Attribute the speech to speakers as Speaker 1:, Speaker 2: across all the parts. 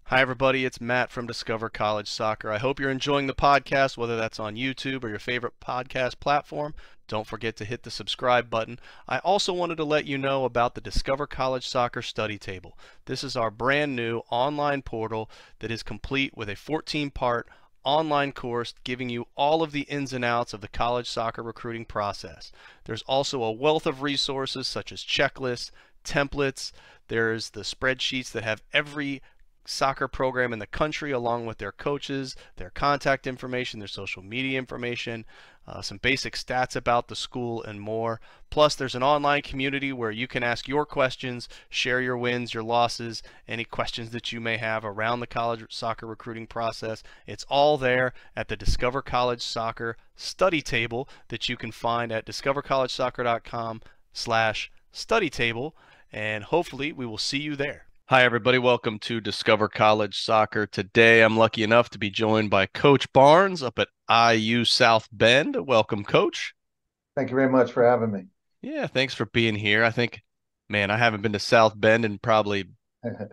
Speaker 1: Hi, everybody. It's Matt from Discover College Soccer. I hope you're enjoying the podcast, whether that's on YouTube or your favorite podcast platform. Don't forget to hit the subscribe button. I also wanted to let you know about the Discover College Soccer Study Table. This is our brand new online portal that is complete with a 14-part online course giving you all of the ins and outs of the college soccer recruiting process. There's also a wealth of resources such as checklists, templates. There's the spreadsheets that have every soccer program in the country, along with their coaches, their contact information, their social media information, some basic stats about the school, and more. Plus, there's an online community where you can ask your questions, share your wins, your losses, any questions that you may have around the college soccer recruiting process. It's all there at the Discover College Soccer study table that you can find at discovercollegesoccer.com/study table, and hopefully we will see you there. Hi, everybody. Welcome to Discover College Soccer. Today, I'm lucky enough to be joined by Coach Barnes up at IU South Bend. Welcome, Coach.
Speaker 2: Thank you very much for having me.
Speaker 1: Yeah, thanks for being here. I think, man, I haven't been to South Bend in probably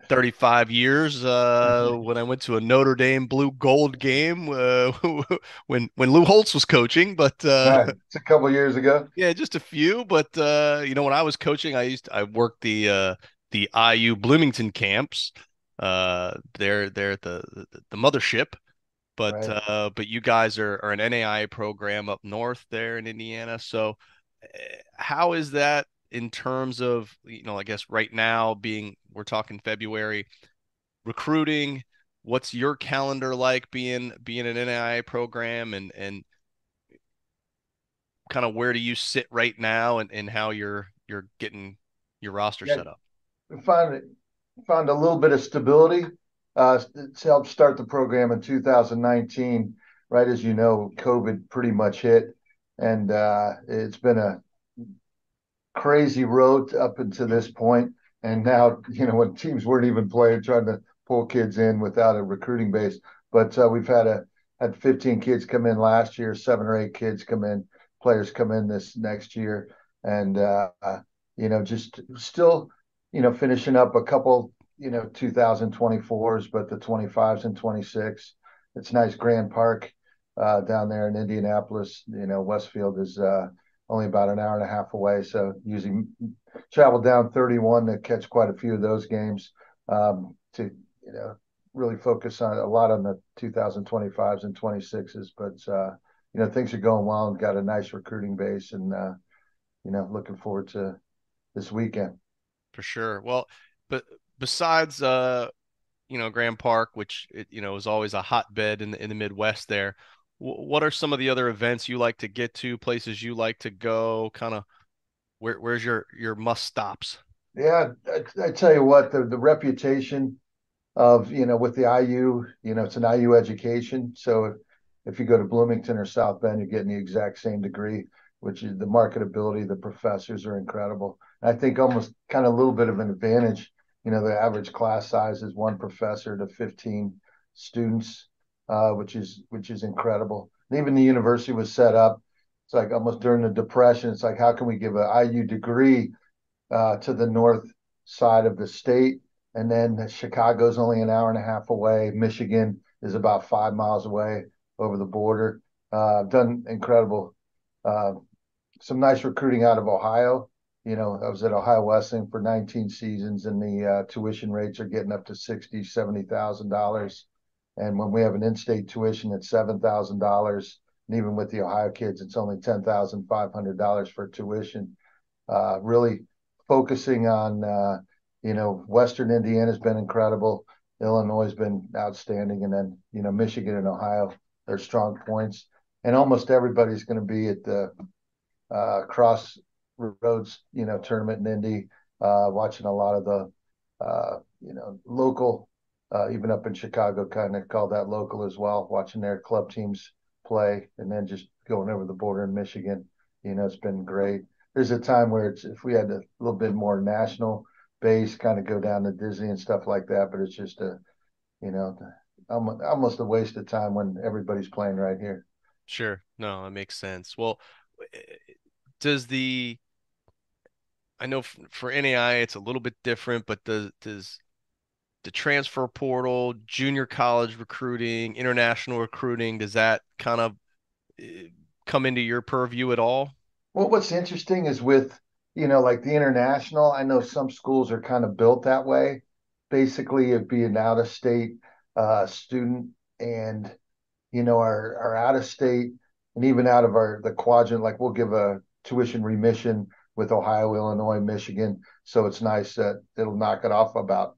Speaker 1: 35 years. When I went to a Notre Dame Blue Gold game when Lou Holtz was coaching, but
Speaker 2: Right. It's a couple years ago.
Speaker 1: yeah, just a few. But when I was coaching, I worked the IU Bloomington camps. They're at the mothership, but
Speaker 2: Right.
Speaker 1: you guys are an NAIA program up north there in Indiana. So how is that in terms of, I guess right now being we're talking February recruiting? What's your calendar like being an NAIA program, and kind of where do you sit right now, and how you're getting your roster
Speaker 2: Yeah.
Speaker 1: set up?
Speaker 2: Found found a little bit of stability. It's helped start the program in 2019. Right as you know, COVID pretty much hit, and it's been a crazy road up until this point. And now, when teams weren't even playing, trying to pull kids in without a recruiting base. But we've had 15 kids come in last year, 7 or 8 kids come in, players come in this next year, and just still, finishing up a couple, 2024s, but the 25s and 26. It's nice. Grand Park down there in Indianapolis. Westfield is only about an hour and a half away. So usually travel down 31 to catch quite a few of those games, to, really focus on a lot on the 2025s and 26s. But, things are going well and got a nice recruiting base, and, looking forward to this weekend.
Speaker 1: For sure. Well, but besides Grand Park, which is always a hotbed in the Midwest there, what are some of the other events you like to get to, places you like to go, kind of where's your must stops?
Speaker 2: Yeah, I tell you what, the reputation of, with the IU, it's an IU education. So if you go to Bloomington or South Bend, you're getting the exact same degree, which is the marketability. The professors are incredible. And I think almost kind of a little bit of an advantage. The average class size is one professor to 15 students, which is incredible. And even the university was set up. It's like almost during the Depression. It's like, how can we give an IU degree to the north side of the state? And then Chicago's only an hour and a half away. Michigan is about 5 miles away over the border. Done incredible. Uh, some nice recruiting out of Ohio. I was at Ohio Wesleyan for 19 seasons, and the tuition rates are getting up to $60,000, $70,000. And when we have an in-state tuition at $7,000, and even with the Ohio kids, it's only $10,500 for tuition. Really focusing on, Western Indiana's been incredible. Illinois has been outstanding. And then, Michigan and Ohio, they're strong points. And almost everybody's going to be at the Crossroads, tournament in Indy, watching a lot of the, local, even up in Chicago, kind of call that local as well, watching their club teams play, and then just going over the border in Michigan. It's been great. There's a time where if we had a little bit more national base, kind of go down to Disney and stuff like that, but it's just you know, almost a waste of time when everybody's playing right here.
Speaker 1: Sure. No, that makes sense. Well, eh, does the I know for NAI it's a little bit different, but does the transfer portal, junior college recruiting, international recruiting, does that kind of uh, come into your purview at all?
Speaker 2: Well, what's interesting is with, like the international, I know some schools are kind of built that way. Basically, it'd be an out of state student and, our out of state and even out of the quadrant, like we'll give a tuition remission with Ohio, Illinois, Michigan. So it's nice that it'll knock it off about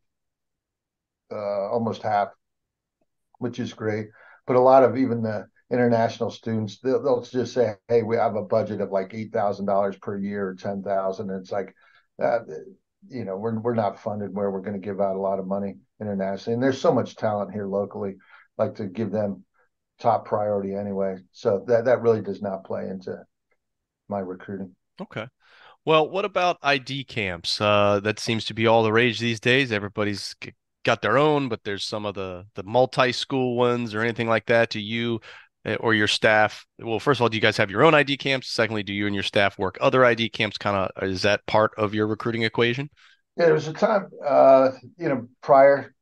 Speaker 2: almost half, which is great. But a lot of even the international students, they'll just say, "Hey, we have a budget of like $8,000 per year or 10,000." It's like, uh, we're not funded where we're going to give out a lot of money internationally, and there's so much talent here locally, like to give them top priority anyway. So that really does not play into my recruiting.
Speaker 1: Okay. Well, what about ID camps? That seems to be all the rage these days. Got their own, but there's some of the multi-school ones or anything like that. Do you or your staff? Well, first of all, do you guys have your own ID camps? Secondly, do you and your staff work other ID camps? Kind of, is that part of your recruiting equation?
Speaker 2: Yeah, there was a time, prior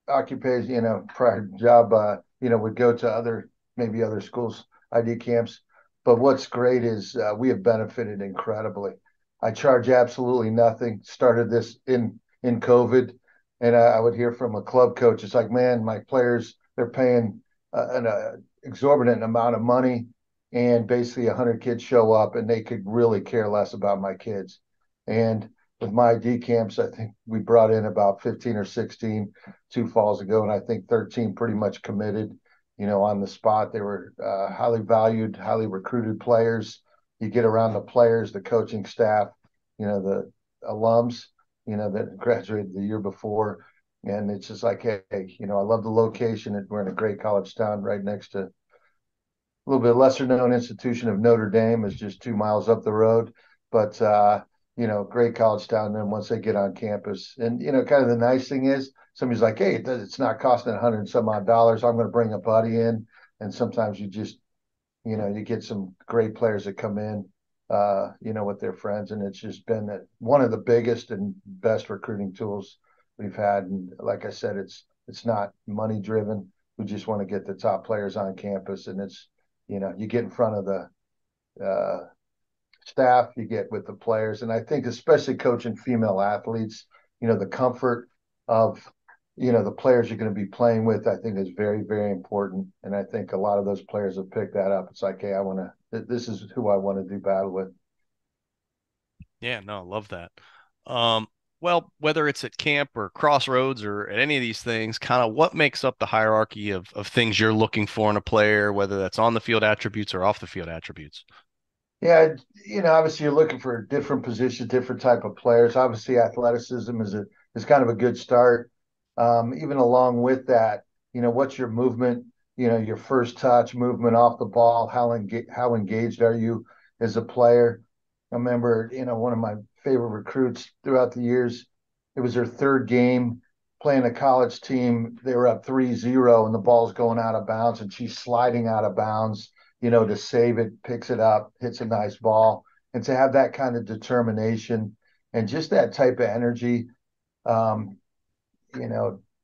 Speaker 2: occupation, prior job, would go to maybe other schools' ID camps. But what's great is we have benefited incredibly. I charge absolutely nothing. Started this in COVID, and I would hear from a club coach. It's like, man, my players they're paying an exorbitant amount of money, and basically 100 kids show up, and they could really care less about my kids. And with my ID camps, I think we brought in about 15 or 16 2 falls ago, and I think 13 pretty much committed, on the spot. They were highly valued, highly recruited players. You get around the players, the coaching staff, the alums, that graduated the year before. And it's just like, hey, I love the location. We're in a great college town right next to a little bit lesser known institution of Notre Dame is just 2 miles up the road. But great college town. And then once they get on campus, and kind of the nice thing is somebody's like, hey, it's not costing 100 and some odd dollars. I'm going to bring a buddy in, and sometimes you just you get some great players that come in, with their friends, and it's just been one of the biggest and best recruiting tools we've had. And like I said, it's not money driven. We just want to get the top players on campus, and it's you get in front of the staff, you get with the players. And I think especially coaching female athletes, the comfort of, the players you're going to be playing with, I think is very, very important. And I think a lot of those players have picked that up. It's like, hey, this is who I want to do battle with.
Speaker 1: Yeah, no, I love that. Um, well, whether it's at camp or crossroads or at any of these things, kind of what makes up the hierarchy of things you're looking for in a player, whether that's on the field attributes or off the field attributes?
Speaker 2: Yeah, obviously you're looking for different positions, different type of players. Obviously, athleticism is kind of a good start. Even along with that, what's your movement? Your first touch, movement off the ball. How engaged are you as a player? I remember, one of my favorite recruits throughout the years. It was her third game playing a college team. They were up 3-0 and the ball's going out of bounds, and she's sliding out of bounds to save it, picks it up, hits a nice ball. And to have that kind of determination and just that type of energy, um,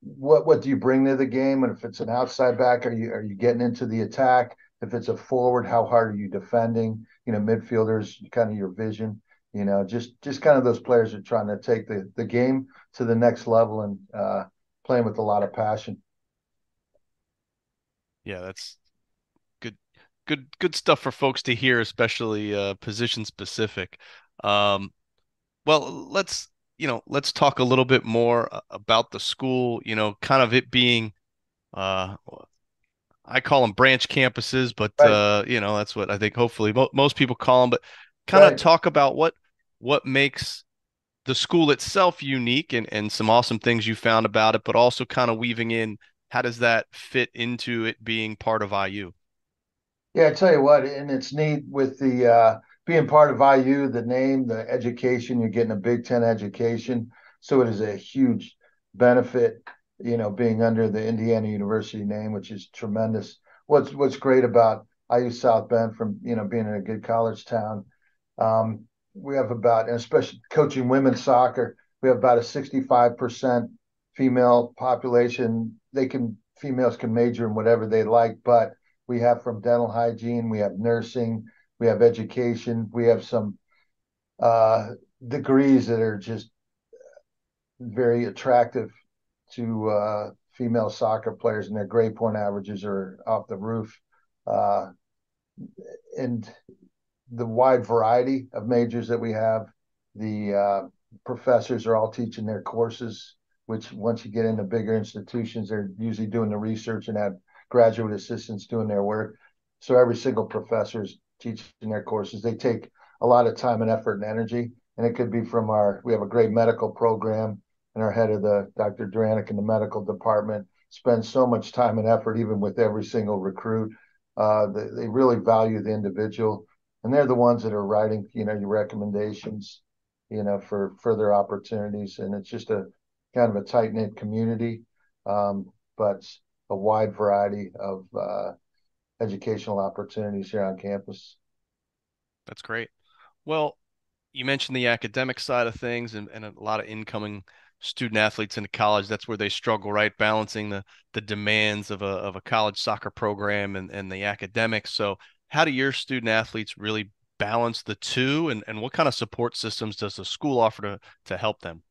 Speaker 2: what do you bring to the game? And if it's an outside back, are you getting into the attack? If it's a forward, how hard are you defending? Midfielders, kind of your vision. Just kind of those players are trying to take the game to the next level and playing with a lot of passion.
Speaker 1: Yeah, that's good, good stuff for folks to hear, especially position specific. Um, well, let's talk a little bit more about the school, kind of it being uh I call them branch campuses, but
Speaker 2: Right,
Speaker 1: that's what I think hopefully most people call them, but kind of
Speaker 2: right.
Speaker 1: talk about what makes the school itself unique and some awesome things you found about it, but also kind of weaving in how does that fit into it being part of IU?
Speaker 2: Yeah, I tell you what, and it's neat with the being part of IU, the name, the education, you're getting a Big Ten education. So it is a huge benefit, being under the Indiana University name, which is tremendous. What's great about IU South Bend from, being in a good college town, we have about, and especially coaching women's soccer, we have about a 65% female population. Females can major in whatever they like, but we have from dental hygiene, we have nursing, we have education, we have some uh, degrees that are just very attractive to female soccer players, and their grade point averages are off the roof. Uh, and the wide variety of majors that we have, the professors are all teaching their courses, which once you get into bigger institutions, they're usually doing the research and have graduate assistants doing their work. So every single professor is teaching their courses. They take a lot of time and effort and energy. And it could be from we have a great medical program, and our head of the Dr. Duranic in the medical department spends so much time and effort, even with every single recruit. They really value the individual, and they're the ones that are writing, your recommendations, for further opportunities. And it's just a kind of a tight knit community, but a wide variety of educational opportunities here on campus.
Speaker 1: That's great. Well, you mentioned the academic side of things and a lot of incoming student athletes into college. That's where they struggle, right? Balancing the demands of a college soccer program and the academics. So how do your student athletes really balance the two, and what kind of support systems does the school offer to help them?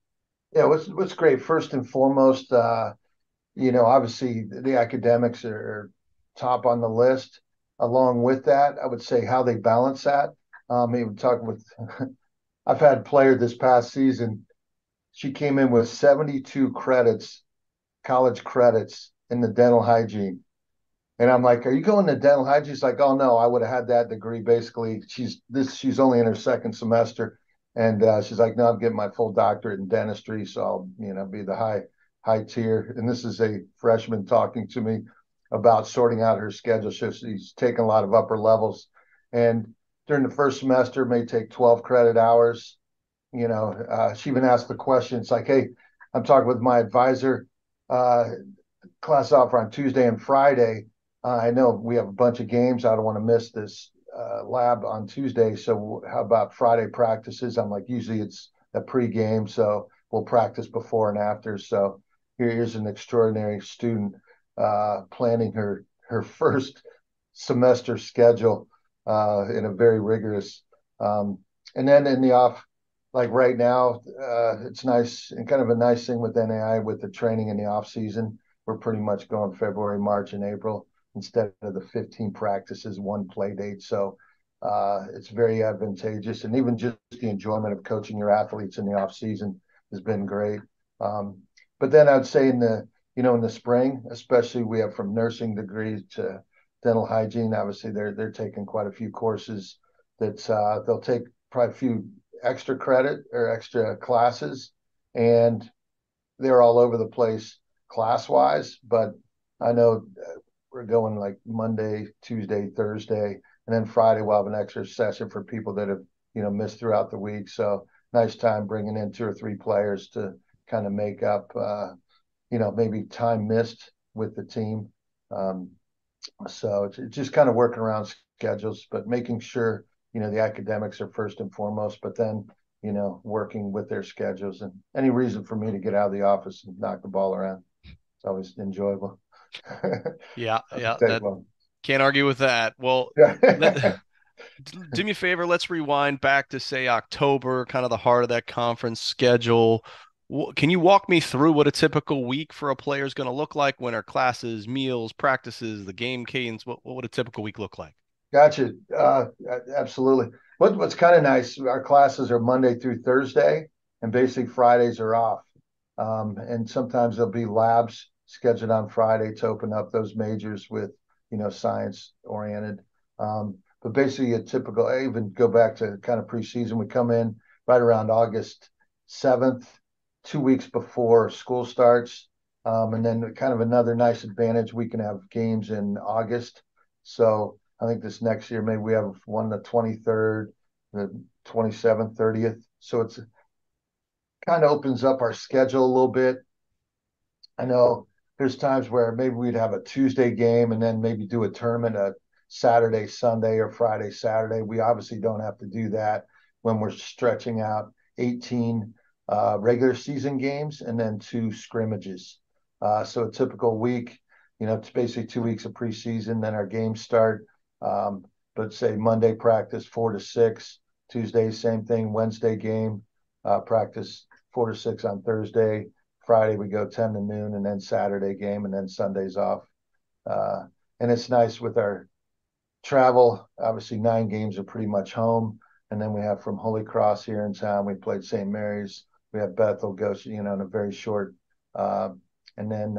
Speaker 2: Yeah, what's great, first and foremost, obviously the academics are top on the list. Along with that, I would say how they balance that. Even talking with, I've had a player this past season. She came in with 72 credits, college credits in the dental hygiene. And I'm like, "Are you going to dental hygiene?" She's like, "Oh no, I would have had that degree." Basically, she's only in her second semester, and she's like, "No, I'm getting my full doctorate in dentistry, so I'll be the high tier." And this is a freshman talking to me about sorting out her schedule. She's taking a lot of upper levels, and during the first semester, may take 12 credit hours. She even asked the question. It's like, "Hey, I'm talking with my advisor. Uh, Class offer on Tuesday and Friday. I know we have a bunch of games. I don't want to miss this lab on Tuesday. So how about Friday practices?" I'm like, "Usually it's a pregame, so we'll practice before and after." So here's an extraordinary student planning her first semester schedule in a very rigorous. Um, and then in the off, like right now, it's nice and kind of a nice thing with NAI with the training in the off season. We're pretty much going February, March, and April instead of the 15 practices, one play date. So it's very advantageous. And even just the enjoyment of coaching your athletes in the off season has been great. Um, but then I'd say in the spring, especially, we have from nursing degrees to dental hygiene. Obviously, they're taking quite a few courses that they'll take probably a few extra credit or extra classes, and they're all over the place class wise. But I know we're going like Monday, Tuesday, Thursday, and then Friday we'll have an extra session for people that have missed throughout the week. So nice time bringing in two or three players to kind of make up maybe time missed with the team. Um, so it's just kind of working around schedules, but making sure the academics are first and foremost, but then working with their schedules, and any reason for me to get out of the office and knock the ball around. It's always enjoyable.
Speaker 1: Yeah, yeah,
Speaker 2: Take
Speaker 1: that
Speaker 2: one.
Speaker 1: can't argue with that. Well, let
Speaker 2: Yeah.
Speaker 1: do me a favor. Let's rewind back to say October, kind of the heart of that conference schedule. Can you walk me through what a typical week for a player is going to look like? When are classes, meals, practices, the game cadence? What would a typical week look like?
Speaker 2: Gotcha. Absolutely. What's kind of nice, our classes are Monday through Thursday, and basically Fridays are off. And sometimes there'll be labs scheduled on Friday to open up those majors with, science oriented. But basically a typical, I even go back to kind of preseason. We come in right around August 7th, 2 weeks before school starts. And then kind of another nice advantage, we can have games in August. So I think this next year, maybe we have one the 23rd, the 27th, 30th. So it's kind of opens up our schedule a little bit. I know there's times where maybe we'd have a Tuesday game and then maybe do a tournament a Saturday, Sunday, or Friday, Saturday. We obviously don't have to do that when we're stretching out 18 regular season games and then 2 scrimmages. So a typical week, it's basically 2 weeks of preseason. Then our games start. But say Monday practice 4 to 6, Tuesday same thing, Wednesday game, practice 4 to 6 on Thursday. Friday we go 10 to noon, and then Saturday game, and then Sundays off. Uh, and it's nice with our travel. Obviously, 9 games are pretty much home, and then we have from Holy Cross here in town. We played St. Mary's. We have Bethel, Goshen, in a very short. Uh, and then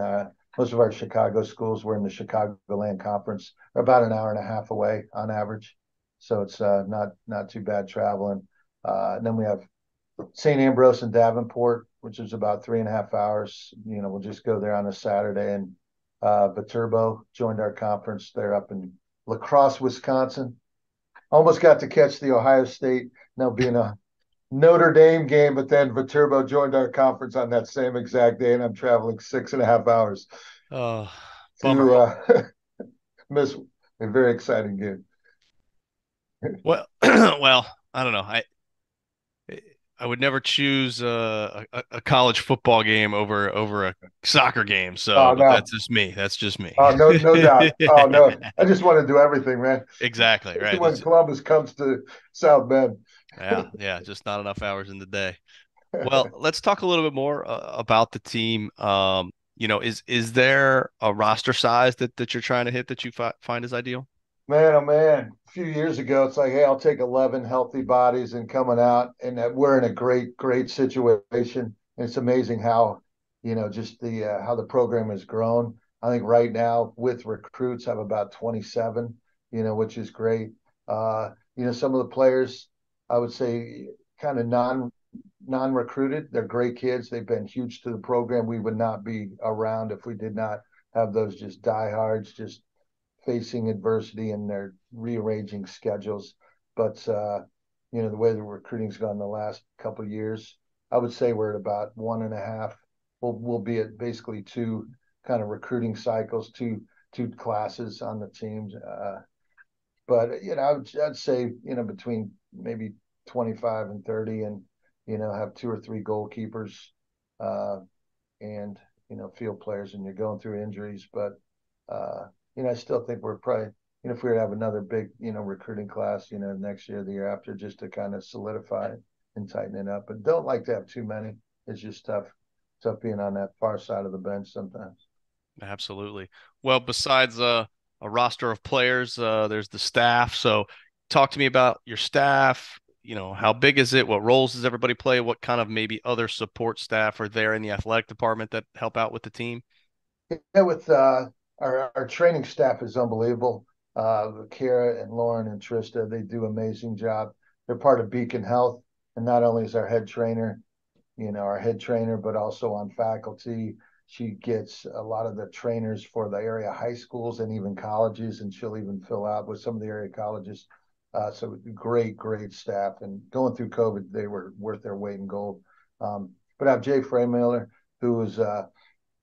Speaker 2: most of our Chicago schools were in the Chicagoland Conference. Are about an hour and a half away on average, so it's not too bad traveling. And then we have St. Ambrose and Davenport, which is about 3.5 hours. We'll just go there on a Saturday. And Viterbo joined our conference. They're up in La Crosse, Wisconsin. Almost got to catch the Ohio State, now being a Notre Dame game, but then Viterbo joined our conference on that same exact day, and I'm traveling 6.5 hours
Speaker 1: Oh, bummer.
Speaker 2: to miss a very exciting game.
Speaker 1: Well, well, I don't know. I would never choose a college football game over a soccer game. So,
Speaker 2: Oh
Speaker 1: but
Speaker 2: no,
Speaker 1: that's just me. That's just me.
Speaker 2: oh no doubt. Oh no, I just want to do everything, man.
Speaker 1: Exactly,
Speaker 2: Especially
Speaker 1: right.
Speaker 2: when Columbus comes to South Bend.
Speaker 1: Yeah, yeah, just not enough hours in the day. Well, let's talk a little bit more about the team. Is there a roster size that you're trying to hit that you find is ideal?
Speaker 2: Man, oh man, a few years ago, it's like, hey, I'll take 11 healthy bodies and coming out, and that we're in a great situation. And it's amazing how, just the how the program has grown. I think right now with recruits have about 27, which is great. Some of the players, I would say, kind of non-recruited. They're great kids. They've been huge to the program. We would not be around if we did not have those just diehards, just facing adversity and they're rearranging schedules. But the way the recruiting's gone the last couple of years, I would say we're at about 1.5. We'll be at basically two kind of recruiting cycles, two classes on the teams. But I'd say between maybe 25 and 30, and have 2 or 3 goalkeepers, uh, and field players, and you're going through injuries. But I still think we're probably, if we were to have another big, recruiting class, next year, the year after, just to kind of solidify and tighten it up. But don't like to have too many. It's just tough being on that far side of the bench sometimes.
Speaker 1: Absolutely. Well, besides a roster of players, there's the staff. So, talk to me about your staff. How big is it? What roles does everybody play? What kind of maybe other support staff are there in the athletic department that help out with the team?
Speaker 2: Yeah, with our training staff is unbelievable. Kara and Lauren and Trista, they do amazing job. They're part of Beacon Health, and not only is our head trainer, but also on faculty. She gets a lot of the trainers for the area high schools and even colleges, and she'll even fill out with some of the area colleges. So great staff. And going through COVID, they were worth their weight in gold. But I have Jay Freymiller, who is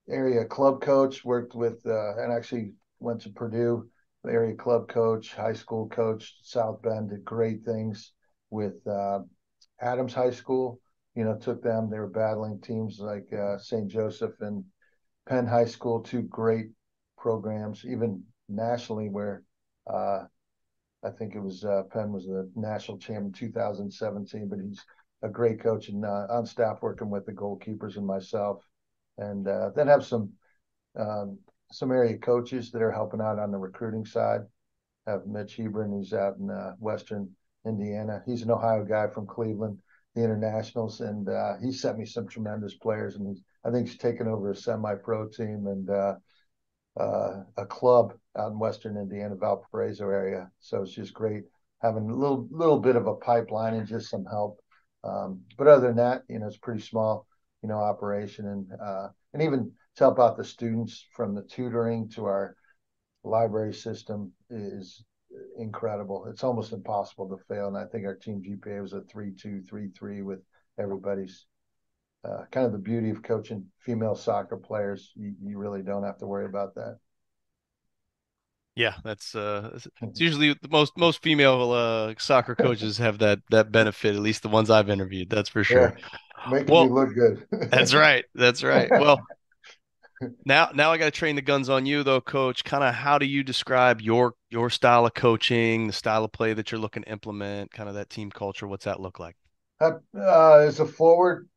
Speaker 2: area club coach, worked with and actually went to Purdue, area club coach, high school coach, South Bend, did great things with Adams High School. Took them. They were battling teams like St. Joseph and Penn High School, two great programs, even nationally, where I think it was Penn was the national champion in 2017. But he's a great coach and on staff working with the goalkeepers and myself, and then have um, some area coaches that are helping out on the recruiting side. Have Mitch Hebron, who's out in Western Indiana. He's an Ohio guy from Cleveland, the Internationals, and he sent me some tremendous players. And I think he's taken over a semi-pro team and a club out in Western Indiana, Valparaiso area. So it's just great having a little bit of a pipeline and just some help. But other than that, it's pretty small, operation, and even to help out the students from the tutoring to our library system is incredible. It's almost impossible to fail. And I think our team GPA was a 3.2, 3.3 with everybody's. Kind of the beauty of coaching female soccer players. You really don't have to worry about that.
Speaker 1: Yeah, that's it's usually the most female soccer coaches have that benefit, at least the ones I've interviewed. That's for
Speaker 2: Yeah.
Speaker 1: sure.
Speaker 2: making me
Speaker 1: Well,
Speaker 2: look good.
Speaker 1: that's right. That's right. Well, now I got to train the guns on you though, coach. Kind of how do you describe your style of coaching, the style of play that you're looking to implement, kind of that team culture? What's that look like?
Speaker 2: As a forward,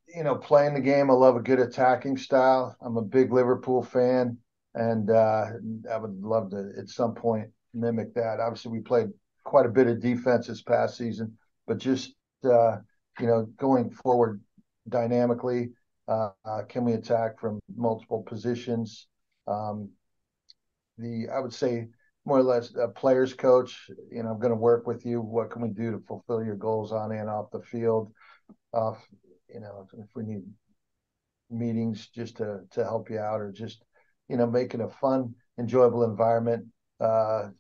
Speaker 2: playing the game, I love a good attacking style. I'm a big Liverpool fan, and I would love to at some point mimic that. Obviously, we played quite a bit of defense this past season, but just going forward dynamically, can we attack from multiple positions? Um, the I would say more or less a players coach. I'm going to work with you. What can we do to fulfill your goals on and off the field? uh, if we need meetings just to help you out, or just making a fun, enjoyable environment. We're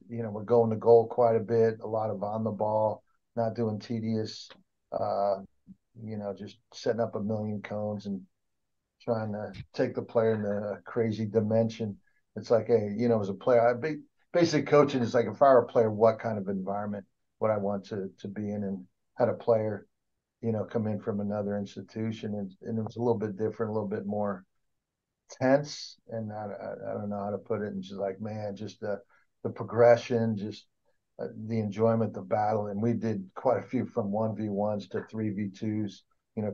Speaker 2: going to goal quite a bit, a lot of on the ball, not doing tedious, uh, just setting up a million cones and trying to take the player in a crazy dimension. It's like, hey, as a player, basic coaching is like if I were a player, what kind of environment would I want to be in, and had a player come in from another institution, and it was a little bit different, a little bit more tense, and I don't know how to put it. And just like, man, just the progression, just the enjoyment, the battle, and we did quite a few from 1v1s to 3v2s,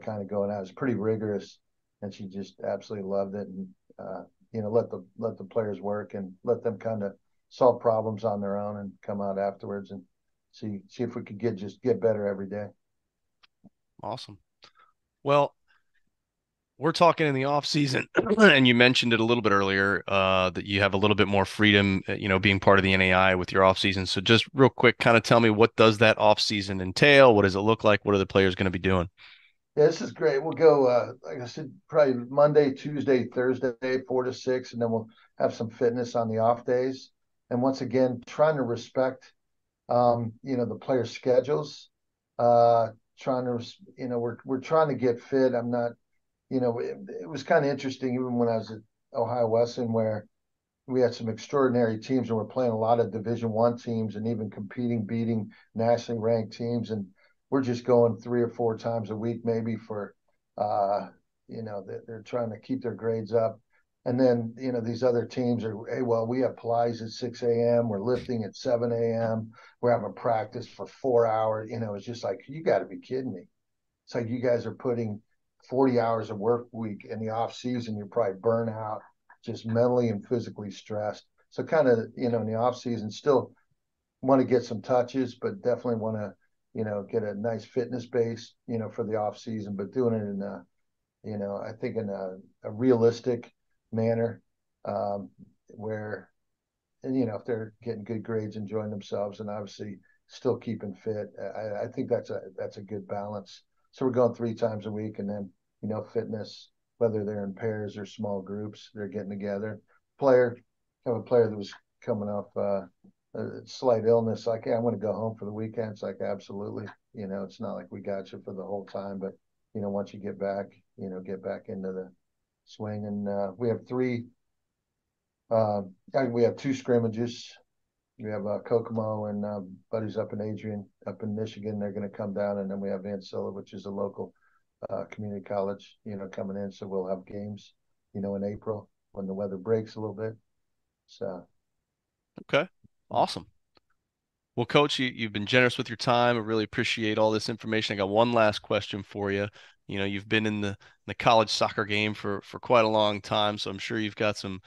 Speaker 2: kind of going out. It's pretty rigorous, and she just absolutely loved it. And let the players work and let them kind of solve problems on their own and come out afterwards and see if we could get better every day.
Speaker 1: Awesome. Well, we're talking in the off season, and you mentioned it a little bit earlier, that you have a little bit more freedom, being part of the NAI with your off season. So just real quick, kind of tell me, what does that off season entail? What does it look like? What are the players going to be doing?
Speaker 2: Yeah, this is great. We'll go, like I said, probably Monday, Tuesday, Thursday, 4 to 6, and then we'll have some fitness on the off days. And once again, trying to respect, the players' schedules. Trying to, we're trying to get fit. I'm not, it was kind of interesting even when I was at Ohio Wesleyan, where we had some extraordinary teams, and we're playing a lot of Division 1 teams and even competing, beating nationally ranked teams. And we're just going 3 or 4 times a week, maybe for, they're trying to keep their grades up. And then, these other teams are, hey, well, we have plies at 6 a.m. We're lifting at 7 a.m. We're having practice for 4 hours. It's just like, you got to be kidding me. It's like you guys are putting 40 hours of work week in the off season. You're probably burnt out, just mentally and physically stressed. So kind of, in the off season, still want to get some touches, but definitely want to, get a nice fitness base, for the off season, but doing it in a, I think in a realistic manner, where, and if they're getting good grades, enjoying themselves, and obviously still keeping fit. I think that's a good balance. So we're going 3 times a week, and then fitness, whether they're in pairs or small groups, they're getting together. Player, have a player that was coming off a slight illness. Like, hey, I'm going to go home for the weekend. It's like, absolutely. It's not like we got you for the whole time, but once you get back, get back into the swing. And we have three. We have 2 scrimmages. We have Kokomo and buddies up in Adrian, up in Michigan. They're going to come down, and then we have Ancilla, which is a local community college, coming in. So we'll have games, in April when the weather breaks a little bit. So,
Speaker 1: Okay. Awesome. Well, Coach, you've been generous with your time. I really appreciate all this information. I got one last question for you. You've been in the college soccer game for quite a long time, so I'm sure you've got some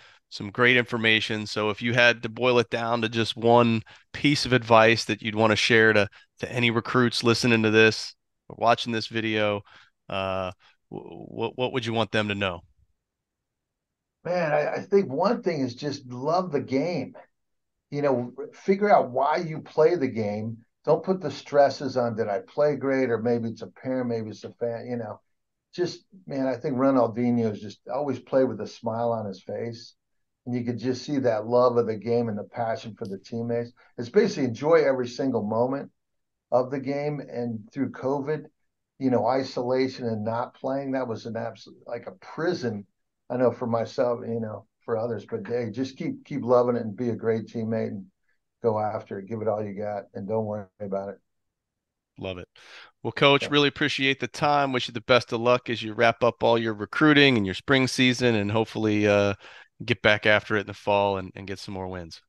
Speaker 1: great information. So if you had to boil it down to just one piece of advice that you'd want to share to any recruits listening to this or watching this video, uh, what would you want them to know?
Speaker 2: man, I think one thing is just love the game. Figure out why you play the game. Don't put the stresses on, did I play great? Or maybe it's a parent, maybe it's a fan, just, man, I think Ronaldinho's just always played with a smile on his face. And you could just see that love of the game and the passion for the teammates. It's basically enjoy every single moment of the game. And through COVID, isolation and not playing, that was an absolute, like a prison. I know for myself, for others, but hey, just keep loving it and be a great teammate and go after it. Give it all you got and don't worry about it.
Speaker 1: Love it. Well, Coach,
Speaker 2: So,
Speaker 1: really appreciate the time. Wish you the best of luck as you wrap up all your recruiting and your spring season, and hopefully get back after it in the fall and get some more wins.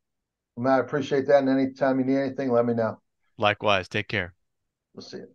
Speaker 2: Matt, I appreciate that. And anytime you need anything, let me know.
Speaker 1: Likewise, take care.
Speaker 2: We'll see you.